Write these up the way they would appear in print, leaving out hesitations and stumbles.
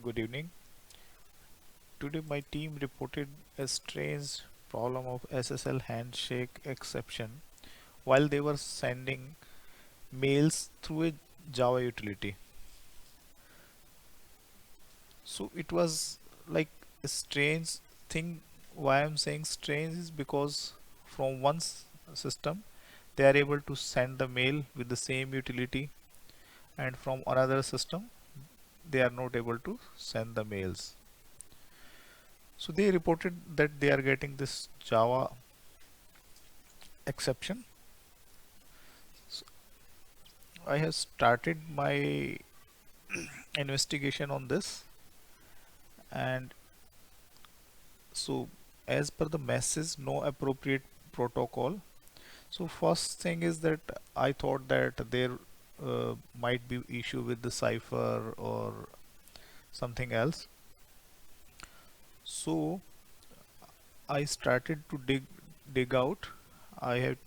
Good evening. Today my team reported a strange problem of SSL handshake exception while they were sending mails through a Java utility. So it was like a strange thing. Why I'm saying strange is because from system they are able to send the mail with the same utility, and from another system they are not able to send the mails. So they reported that they are getting this Java exception. So I have started my investigation on this, and so as per the message, no appropriate protocol. So first thing is that I thought that there might be issue with the cipher or something else. So I started to dig out. I have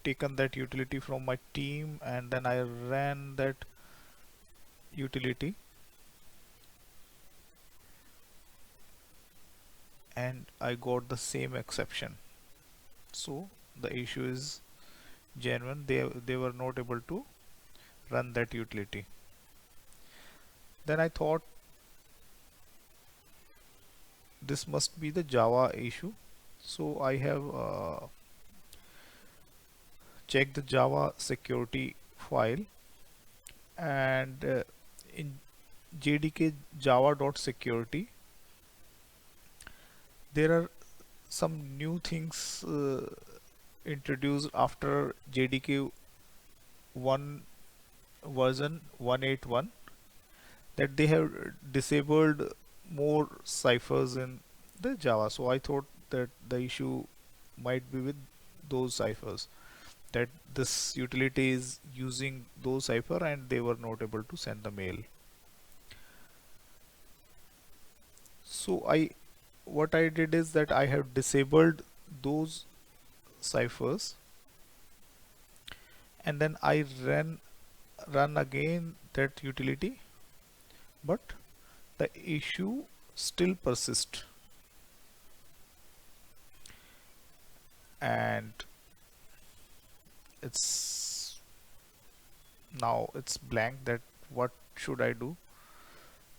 taken that utility from my team and then I ran that utility, and I got the same exception. So the issue is genuine. They were not able to run that utility. Then I thought this must be the Java issue. So I have checked the Java security file, and in JDK java.security there are some new things introduced after JDK 1 version 181, that they have disabled more ciphers in the Java. So I thought that the issue might be with those ciphers, that this utility is using those cipher and they were not able to send the mail. So what I did is that I have disabled those ciphers, and then I run again that utility, but the issue still persists, and it's now it's blank, that what should I do.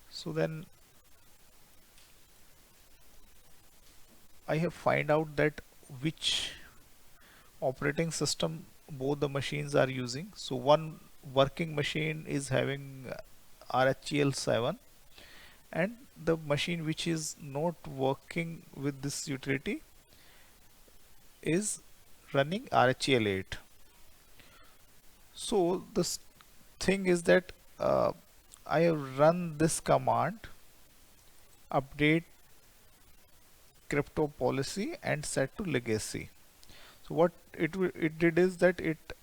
So then I have find out that which operating system both the machines are using. So one working machine is having RHEL 7, and the machine which is not working with this utility is running RHEL 8. So this thing is that I have run this command, update crypto policy and set to legacy. So what it did is that it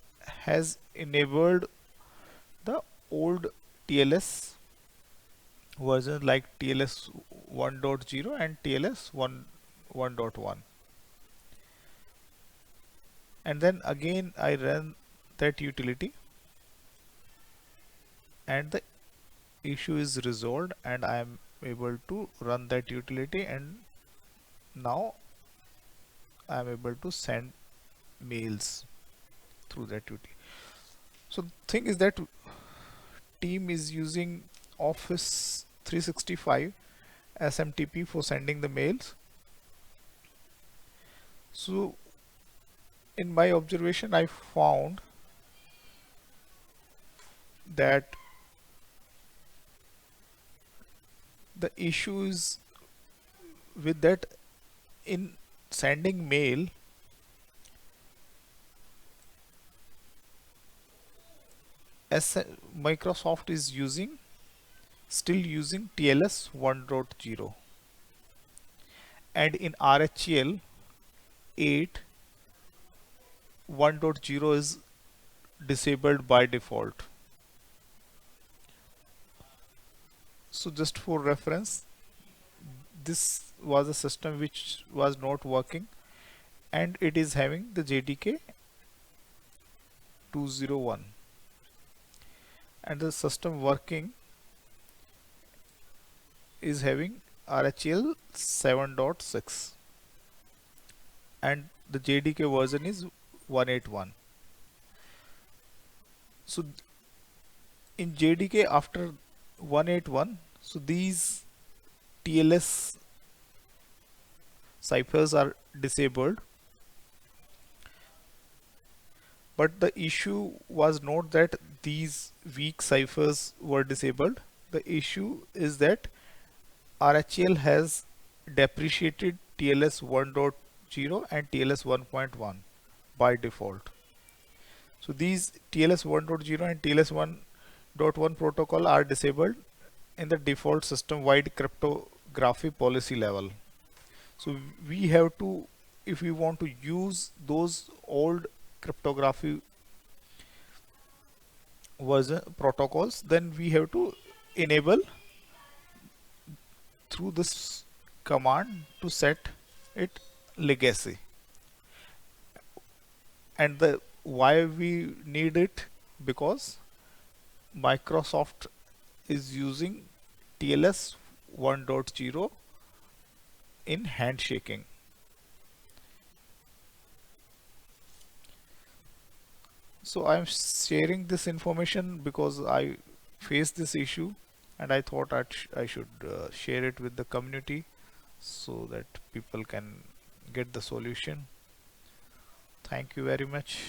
has enabled the old TLS versions like TLS 1.0 and TLS 1.1, and then again I ran that utility and the issue is resolved, and I am able to run that utility, and now I am able to send mails through that utility. So the thing is that team is using Office 365 SMTP for sending the mails. So in my observation I found that the issue is with that in sending mail, as Microsoft is still using TLS 1.0, and in RHEL 8 1.0 is disabled by default. So just for reference, this was a system which was not working, and it is having the JDK 201, and the system working is having RHEL 7.6 and the JDK version is 181. So in JDK after 181, so these TLS ciphers are disabled, but the issue was not that these weak ciphers were disabled. The issue is that RHEL has depreciated TLS 1.0 and TLS 1.1 by default. So these TLS 1.0 and TLS 1.1 protocol are disabled in the default system-wide cryptography policy level. So we have to, if we want to use those old cryptography version protocols, then we have to enable through this command to set it legacy. And the why we need it, because Microsoft is using TLS 1.0 in handshaking. So I'm sharing this information because I faced this issue and I thought I should share it with the community so that people can get the solution. Thank you very much.